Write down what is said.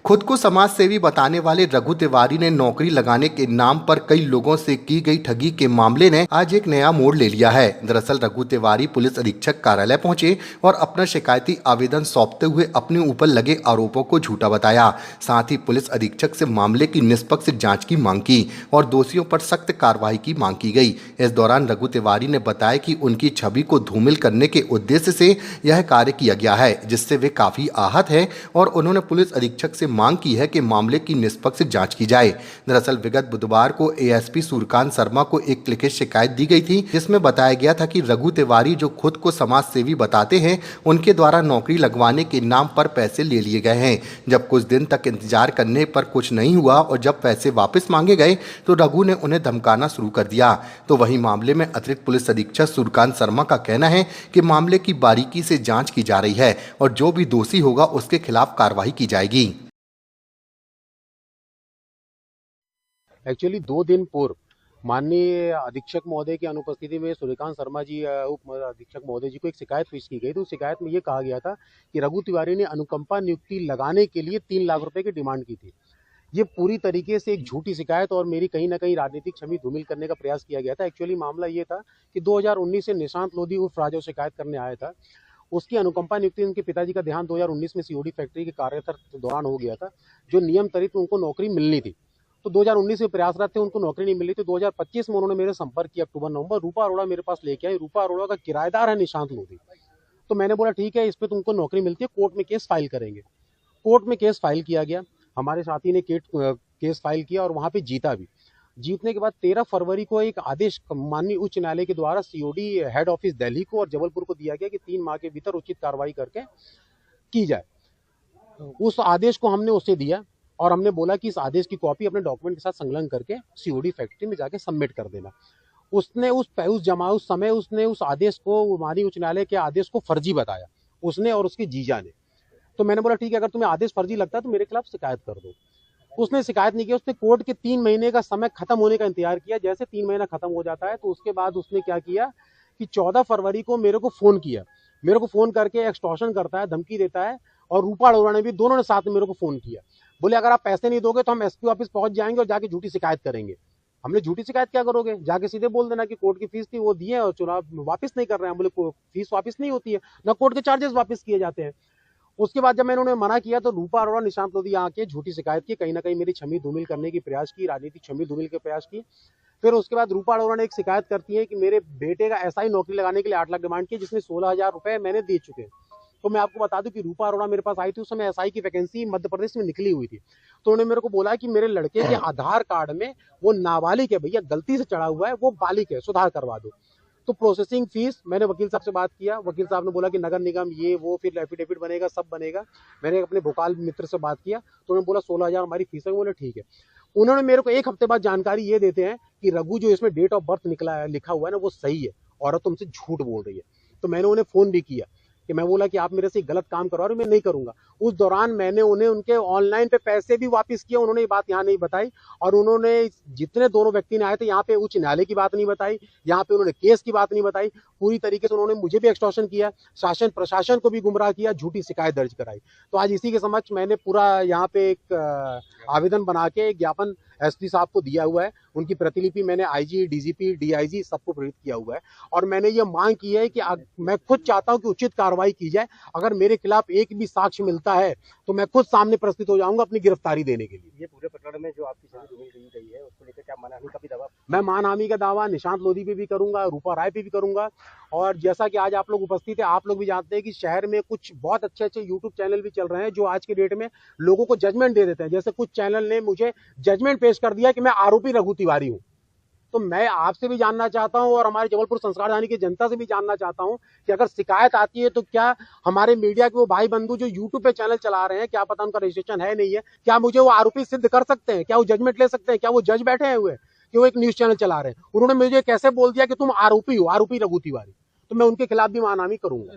खुद को समाज सेवी बताने वाले रघु तिवारी ने नौकरी लगाने के नाम पर कई लोगों से की गई ठगी के मामले ने आज एक नया मोड़ ले लिया है। दरअसल रघु तिवारी पुलिस अधीक्षक कार्यालय पहुंचे और अपना शिकायती आवेदन सौंपते हुए अपने ऊपर लगे आरोपों को झूठा बताया। साथ ही पुलिस अधीक्षक से मामले की निष्पक्ष जांच की मांग की और दोषियों पर सख्त कार्रवाई की मांग की गई। इस दौरान रघु तिवारी ने बताया कि उनकी छवि को धूमिल करने के उद्देश्य से यह कार्य किया गया है, जिससे वे काफी आहत है और उन्होंने पुलिस अधीक्षक से मांग की है कि मामले की निष्पक्ष जांच की जाए। दरअसल विगत बुधवार को एएसपी सूर्यकांत शर्मा को एक लिखित शिकायत दी गई थी, जिसमें बताया गया था कि रघु तिवारी जो खुद को समाज सेवी बताते हैं, उनके द्वारा नौकरी लगवाने के नाम पर पैसे ले लिए गए हैं। जब कुछ दिन तक इंतजार करने पर कुछ नहीं हुआ और जब पैसे वापस मांगे गए तो रघु ने उन्हें धमकाना शुरू कर दिया। तो वही मामले में अतिरिक्त पुलिस अधीक्षक सूर्यकांत शर्मा का कहना है कि मामले की बारीकी से जांच की जा रही है और जो भी दोषी होगा उसके खिलाफ कार्रवाई की जाएगी। एक्चुअली 2 दिन पूर्व माननीय अधीक्षक महोदय की अनुपस्थिति में सूर्यकांत शर्मा जी उप अधीक्षक महोदय जी को एक शिकायत पेश की गई। तो उस शिकायत में ये कहा गया था कि रघु तिवारी ने अनुकंपा नियुक्ति लगाने के लिए 3 लाख रुपए की डिमांड की थी। ये पूरी तरीके से एक झूठी शिकायत और मेरी कहीं ना कहीं राजनीतिक छवि धूमिल करने का प्रयास किया गया था। एक्चुअली मामला ये था कि 2019 से निशांत लोधी उर्फ राजा शिकायत करने आया था। उसकी अनुकंपा नियुक्ति उनके पिताजी का देहांत 2019 में सीओडी फैक्ट्री के कार्यरत दौरान हो गया था, जो नियम तरीके उनको नौकरी मिलनी थी। तो 2019 में प्रयासरत थे, उनको नौकरी नहीं मिली। तो 2025 में उन्होंने मेरे संपर्क किया अक्टूबर नवंबर। रूपा अरोड़ा मेरे पास लेके आई। रूपा अरोड़ा का किराएदार है निशांत लोधी। तो मैंने बोला ठीक है, इस पर तुमको नौकरी मिलती है, कोर्ट में केस फाइल करेंगे। कोर्ट में केस फाइल किया गया। हमारे साथी ने केस फाइल किया और वहां पे जीता भी। जीतने के बाद 13 फरवरी को एक आदेश माननीय उच्च न्यायालय के द्वारा सीओडी हेड ऑफिस दिल्ली को और जबलपुर को दिया गया कि 3 माह के भीतर उचित कार्रवाई करके की जाए। उस आदेश को हमने उसे दिया और हमने बोला कि इस आदेश की कॉपी अपने डॉक्यूमेंट के साथ संलग्न करके सीओडी फैक्ट्री में जाके सबमिट कर देना। उसने उस समय उसने उस आदेश को, माननीय उच्च न्यायालय के आदेश को फर्जी बताया, उसने और उसके जीजा ने। तो मैंने बोला ठीक है, अगर तुम्हें आदेश फर्जी लगता है तो मेरे खिलाफ शिकायत कर दो। उसने शिकायत नहीं की। उसने कोर्ट के 3 महीने का समय खत्म होने का इंतजार किया। जैसे 3 महीना खत्म हो जाता है तो उसके बाद उसने क्या किया कि 14 फरवरी को मेरे को फोन किया। मेरे को फोन करके एक्सटॉर्शन करता है, धमकी देता है। और रूपा अरोड़ा ने भी, दोनों ने साथ में मेरे को फोन किया। बोले अगर आप पैसे नहीं दोगे तो हम एसपी ऑफिस पहुंच जाएंगे और जाके झूठी शिकायत करेंगे। हमने झूठी शिकायत क्या करोगे, जाके सीधे बोल देना कि कोर्ट की फीस थी वो दिए और चुनाव वापस नहीं कर रहे हैं। बोले फीस वापस नहीं होती है, ना कोर्ट के चार्जेस वापस किए जाते हैं। उसके बाद जब मैंने उन्हें मना किया तो रूपा अरोड़ा निशांत लोधी आके झूठी शिकायत की, कहीं ना कहीं मेरी छवि धूमिल करने की प्रयास की, राजनीतिक छवि धूमिल के प्रयास की। फिर उसके बाद रूपा अरोड़ा ने एक शिकायत करती है कि मेरे बेटे का एसआई नौकरी लगाने के लिए 8 लाख डिमांड की, जिसमें 16,000 रुपए मैंने दे चुके हैं। तो मैं आपको बता दूं कि रूपा अरोड़ा मेरे पास आई थी, उस समय एसआई की वैकेंसी मध्य प्रदेश में निकली हुई थी। तो उन्होंने मेरे को बोला कि मेरे लड़के के आधार कार्ड में वो नाबालिग है भैया, गलती से चढ़ा हुआ है, वो बालिग है, सुधार करवा दो। तो प्रोसेसिंग फीस, मैंने वकील साहब से बात किया। वकील साहब ने बोला कि नगर निगम ये वो, फिर एफिडेविट बनेगा, सब बनेगा। मैंने अपने भोपाल मित्र से बात किया तो उन्होंने बोला 16,000 हमारी फीस है। बोले ठीक है। उन्होंने मेरे को 1 हफ्ते बाद जानकारी ये देते हैं कि रघु जो इसमें डेट ऑफ बर्थ निकला है, लिखा हुआ है ना, वो सही है, औरत तुमसे झूठ बोल रही है। तो मैंने उन्हें फोन भी किया कि मैं बोला कि आप मेरे से गलत काम करवा रहे हो, मैं नहीं करूंगा। उस दौरान मैंने उन्हें उनके ऑनलाइन पे पैसे भी वापस किए। उन्होंने ये बात यहाँ नहीं बताई। और उन्होंने जितने दोनों व्यक्ति ने आए थे, यहाँ पे उच्च न्यायालय की बात नहीं बताई, यहाँ पे उन्होंने केस की बात नहीं बताई। पूरी तरीके से उन्होंने मुझे भी एक्सटॉर्शन किया, शासन प्रशासन को भी गुमराह किया, झूठी शिकायत दर्ज कराई। तो आज इसी के समक्ष मैंने पूरा यहाँ पे एक आवेदन बना के एक ज्ञापन एसपी साहब को दिया हुआ है। उनकी प्रतिलिपि मैंने आईजी, डीजीपी, डीआईजी सबको प्रेरित किया हुआ है। और मैंने ये मांग की है कि मैं खुद चाहता हूं कि उचित कार्रवाई की जाए। अगर मेरे खिलाफ एक भी साक्ष्य मिलता है तो मैं खुद सामने प्रस्तुत हो जाऊंगा अपनी गिरफ्तारी देने के लिए। ये पूरे प्रकरण में जो आपकी छवि धूमिल की गई है उसको लेकर क्या मानहानि का भी दावा? मैं मानहानि का दावा निशांत लोधी पे भी करूंगा, रूपा राय पे भी करूंगा। और जैसा कि आज आप लोग उपस्थित है, आप लोग भी जानते हैं कि शहर में कुछ बहुत अच्छे अच्छे यूट्यूब चैनल भी चल रहे हैं जो आज के डेट में लोगों को जजमेंट दे देते हैं। जैसे कुछ चैनल ने मुझे जजमेंट पेश कर दिया कि मैं आरोपी रघु तिवारी हूं। तो मैं आपसे भी जानना चाहता हूं और हमारे जबलपुर संस्कारधानी की जनता से भी जानना चाहता हूं कि अगर शिकायत आती है तो क्या हमारे मीडिया के वो भाई बंधु जो यूट्यूब पे चैनल चला रहे हैं, क्या पता उनका रजिस्ट्रेशन है नहीं है, क्या मुझे वो आरोपी सिद्ध कर सकते हैं? क्या वो जजमेंट ले सकते हैं? क्या वो जज बैठे हुए कि वो एक न्यूज चैनल चला रहे हैं? उन्होंने मुझे कैसे बोल दिया कि तुम आरोपी हो, आरोपी रघु तिवारी? तो मैं उनके खिलाफ भी मानहानि करूंगा।